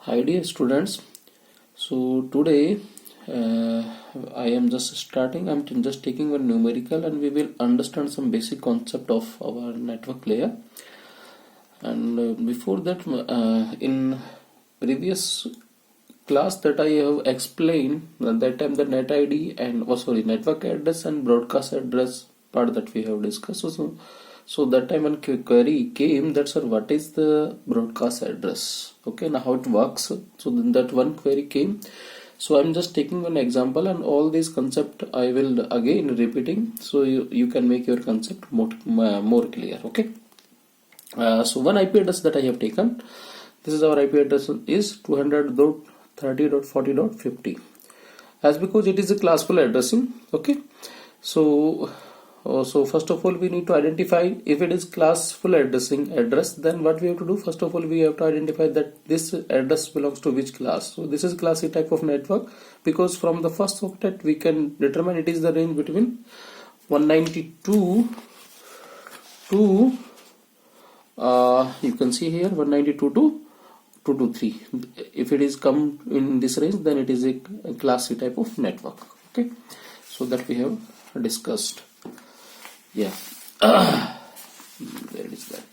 Hi dear students. So today I am just starting. I'm just taking one numerical and we will understand some basic concept of our network layer. And before that, in previous class that I have explained that time the net ID and network address and broadcast address part that we have discussed. So that time when query came that sir what is the broadcast address, okay, now how it works. So then that one query came, so I'm just taking one example and all these concept I will again repeating so you can make your concept more clear, okay. So one IP address that I have taken, this is our IP address is 200.30.40.50 as because it is a classful addressing, okay. So first of all we need to identify if it is classful address, then what we have to do, first of all we have to identify that this address belongs to which class. So this is class C type of network because from the first octet we can determine it is the range between 192 to you can see here 192 to 223. If it is come in this range then it is a class C type of network, okay. So that we have discussed. Yeah, where is that?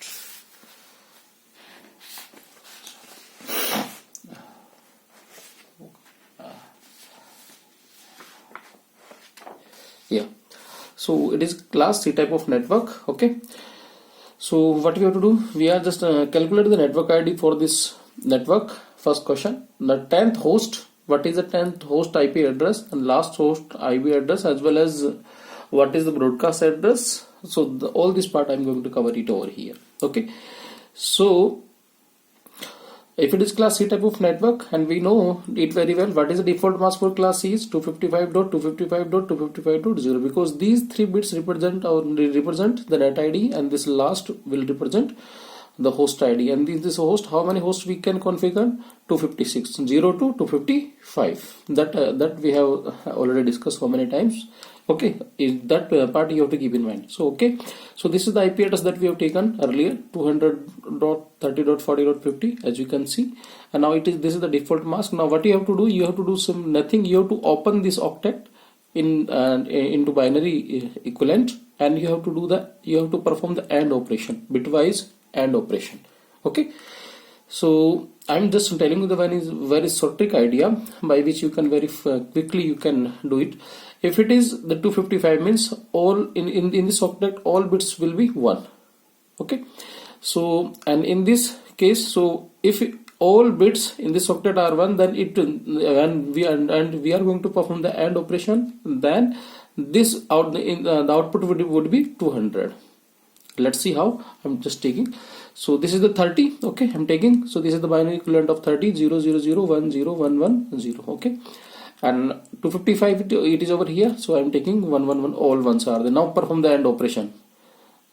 Yeah, so it is class C type of network, okay. So what we have to do, we are just calculate the network ID for this network. First question, the 10th host, what is the 10th host IP address and last host IP address as well as what is the broadcast address. So all this part I'm going to cover it over here, okay. So if it is class C type of network and we know it very well, what is the default mask for class C is 255.255.255.0 because these three bits represent the net ID and this last will represent the host ID, and this host, how many hosts we can configure? 256, 0 to 255. That we have already discussed so many times, okay. That part you have to keep in mind. So okay, so this is the IP address that we have taken earlier, 200.30.40.50 as you can see, and now this is the default mask. Now what you have to do, you have to do nothing, you have to open this octet into binary equivalent, and you have to perform the AND operation, bitwise AND operation, okay. So I'm just telling you the very short trick idea by which you can very quickly you can do it. If it is the 255 means all in this octet all bits will be 1, okay. So and in this case, so if all bits in this octet are 1, then we are going to perform the AND operation, then this the output would be 200. Let's see how. I'm just taking, so this is the 30, okay, I'm taking, so this is the binary equivalent of 30, 0 0 0 1 0 1 1 0, okay, and 255 it is over here, so I'm taking 1 1 1, all ones are there. Now perform the AND operation,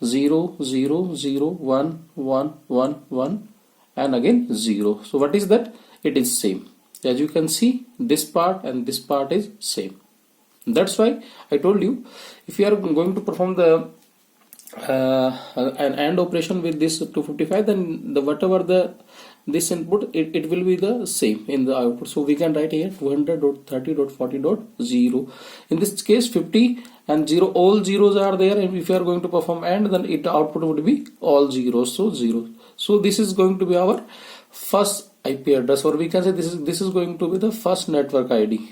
0 0 0 1 1 1 1 and again 0. So what is that? It is same. As you can see, this part and this part is same. That's why I told you, if you are going to perform the an AND operation with this 255, then whatever this input, it will be the same in the output. So we can write here 200.30.40.0. In this case 50 and 0, all zeros are there, and if you are going to perform AND, then output would be all zeros, so 0. So this is going to be our first IP address, or we can say this is going to be the first network ID,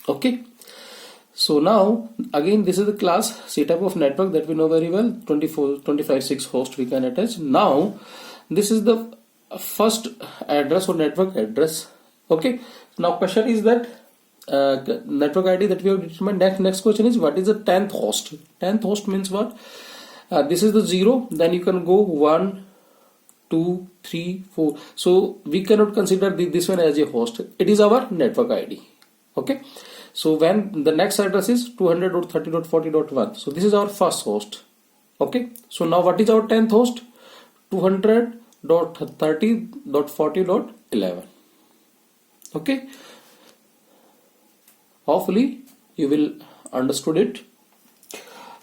okay. So now again this is the class C type of network that we know very well, 25/6 host we can attach. Now this is the first address or network address, okay. Now question is that network ID that we have determined. Next question is what is the 10th host? 10th host means what? This is the 0, then you can go 1 2 3 4. So we cannot consider this one as a host, it is our network ID, okay. So when the next address is 200.30.40.1, so this is our first host, okay. So now what is our 10th host? 200.30.40.11, okay. Hopefully you will understood it.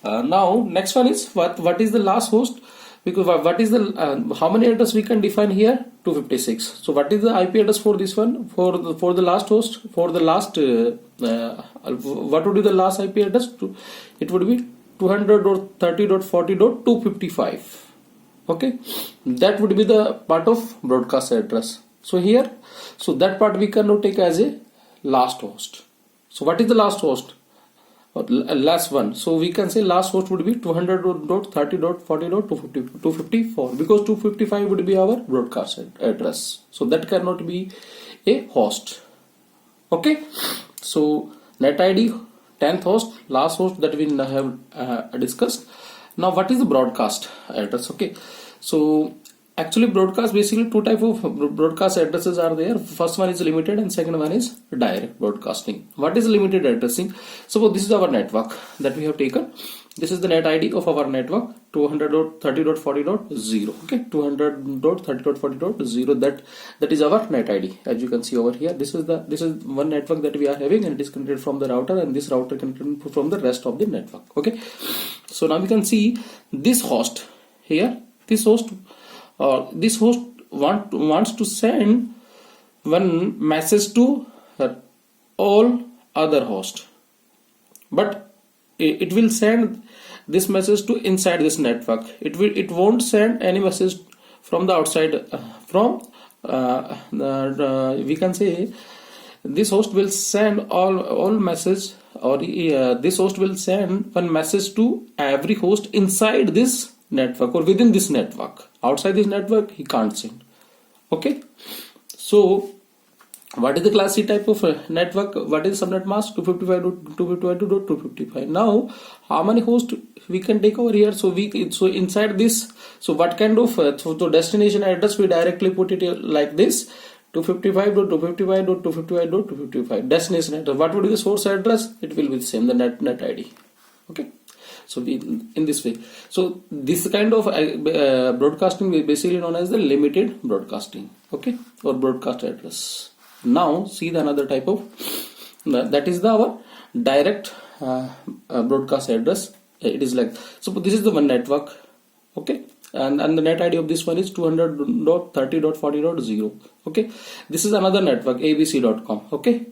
Now next one is what is the last host, because what is the how many address we can define here? 256. So what is the IP address for this one? For the last host, for the last what would be the last IP address? It would be 200.30.40.255. Okay, that would be the part of broadcast address. So here, so that part we can now take as a last host. So what is the last host? Last one. So we can say last host would be 200.30.40.254 because 255 would be our broadcast address. So that cannot be a host. Okay. So net ID, 10th host, last host that we have discussed. Now what is the broadcast address? Okay. So actually broadcast, basically two type of broadcast addresses are there. First one is limited and second one is direct broadcasting. What is limited addressing? Suppose this is our network that we have taken. This is the net ID of our network 200.30.40.0. Okay, 200.30.40.0. That is our net ID. As you can see over here, this is one network that we are having, and it is connected from the router, and this router connected from the rest of the network. Okay, so now we can see this host here. This host wants to send one message to all other hosts, but it will send this message to inside this network. It won't send any message from the outside. We can say this host will send all message, or this host will send one message to every host inside this network or within this network. Outside this network he can't send. Okay, so what is the class C type of network? What is subnet mask? 255.255.255. Now how many hosts we can take over here? So inside this, so what kind of so destination address we directly put it like this: 255.255.255.255 destination address. What would be the source address? It will be the same, the net ID. Okay, so in this way, so this kind of broadcasting is basically known as the limited broadcasting. Okay, or broadcast address. Now see the another type of that is our direct broadcast address. It is like, so this is the one network. Okay, and the net ID of this one is 200.30.40.0. Okay, this is another network, abc.com. Okay,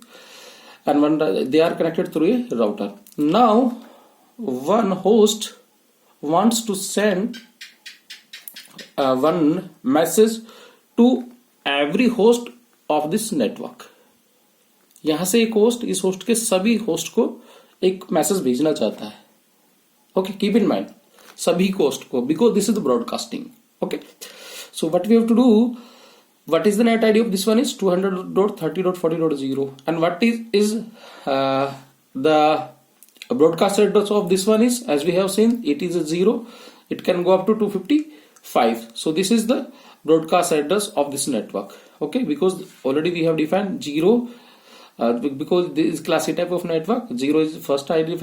and when they are connected through a router. Now one host wants to send one message to every host of this network. यहां से एक host इस host के सभी host को एक message भेजना चाहता है. ओके, कीप इन माइंड सभी होस्ट को, because this is the broadcasting. Okay, so what we have to do, what is the net ID of this one is 200.30.40.0, and what is the broadcast address of this one is, as we have seen, it is a 0. It can go up to 255. So this is the broadcast address of this network. Okay, because already we have defined 0 because this is class C type of network. 0 is first ID,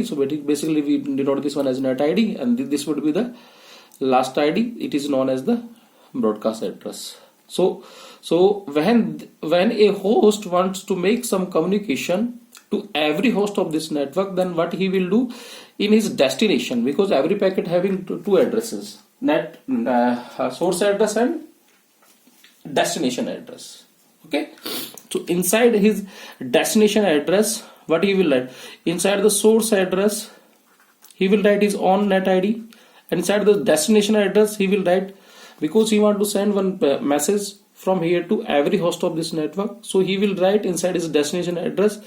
so basically we denote this one as net ID, and this would be the last ID. It is known as the broadcast address. So when a host wants to make some communication to every host of this network, then what he will do in his destination, because every packet having two addresses, source address and destination address. Okay, so inside his destination address, what he will write? Inside the source address he will write his own net ID. Inside the destination address he will write, because he want to send one message from here to every host of this network, so he will write inside his destination address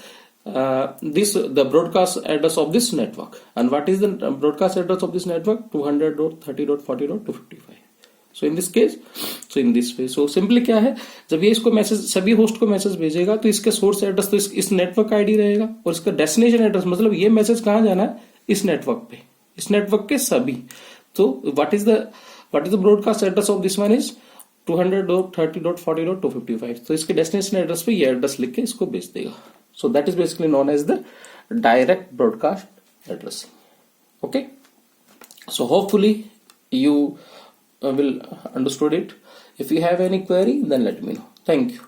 the broadcast address of this network. And what is the broadcast address of this network? 200.30.40.255. So in this case, so in this way, so simply क्या है, जब ये इसको message सभी host को message भेजेगा तो इसके सोर्स एड्रेस तो इस नेटवर्क आईडी रहेगा, और इसका डेस्टिनेशन एड्रेस मतलब ये मैसेज कहाँ जाना है, इस नेटवर्क पे, इस नेटवर्क के सभी. तो what is the broadcast address of this one is 200.30.40.255. तो इसके डेस्टिनेशन एड्रेस पे ये एड्रेस लिख के इसको भेज देगा. So that is basically known as the direct broadcast addressing. Okay, so hopefully you will understood it. If you have any query, then let me know. Thank you.